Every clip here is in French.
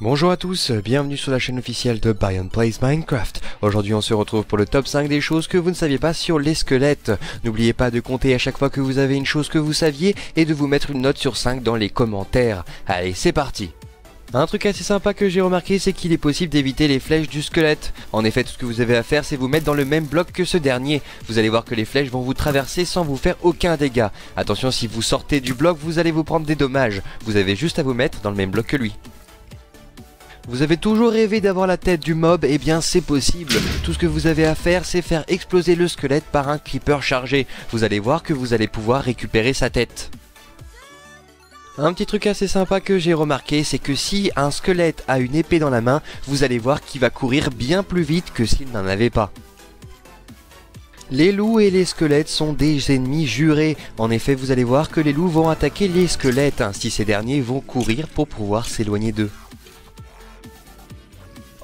Bonjour à tous, bienvenue sur la chaîne officielle de Brian Plays Minecraft. Aujourd'hui on se retrouve pour le top 5 des choses que vous ne saviez pas sur les squelettes. N'oubliez pas de compter à chaque fois que vous avez une chose que vous saviez et de vous mettre une note sur 5 dans les commentaires. Allez, c'est parti! Un truc assez sympa que j'ai remarqué, c'est qu'il est possible d'éviter les flèches du squelette. En effet, tout ce que vous avez à faire, c'est vous mettre dans le même bloc que ce dernier. Vous allez voir que les flèches vont vous traverser sans vous faire aucun dégât. Attention, si vous sortez du bloc, vous allez vous prendre des dommages. Vous avez juste à vous mettre dans le même bloc que lui. Vous avez toujours rêvé d'avoir la tête du mob, eh bien c'est possible. Tout ce que vous avez à faire, c'est faire exploser le squelette par un creeper chargé. Vous allez voir que vous allez pouvoir récupérer sa tête. Un petit truc assez sympa que j'ai remarqué, c'est que si un squelette a une épée dans la main, vous allez voir qu'il va courir bien plus vite que s'il n'en avait pas. Les loups et les squelettes sont des ennemis jurés. En effet, vous allez voir que les loups vont attaquer les squelettes, ainsi ces derniers vont courir pour pouvoir s'éloigner d'eux.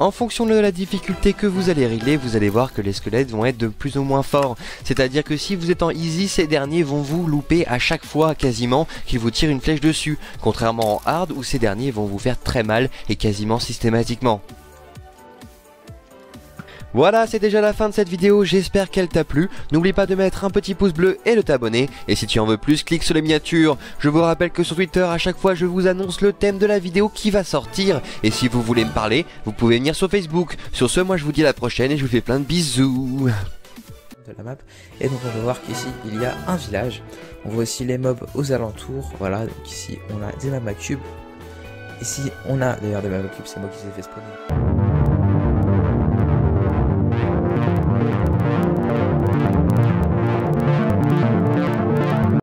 En fonction de la difficulté que vous allez régler, vous allez voir que les squelettes vont être de plus ou moins forts. C'est-à-dire que si vous êtes en easy, ces derniers vont vous louper à chaque fois quasiment qu'ils vous tirent une flèche dessus. Contrairement en hard où ces derniers vont vous faire très mal et quasiment systématiquement. Voilà, c'est déjà la fin de cette vidéo, j'espère qu'elle t'a plu. N'oublie pas de mettre un petit pouce bleu et de t'abonner. Et si tu en veux plus, clique sur les miniatures. Je vous rappelle que sur Twitter, à chaque fois, je vous annonce le thème de la vidéo qui va sortir. Et si vous voulez me parler, vous pouvez venir sur Facebook. Sur ce, moi je vous dis à la prochaine et je vous fais plein de bisous. De la map. Et donc on peut voir qu'ici, il y a un village. On voit aussi les mobs aux alentours. Voilà, donc ici, on a des mamas cubes. Ici, on a d'ailleurs des mamas cubes, c'est moi qui les ai fait spawner.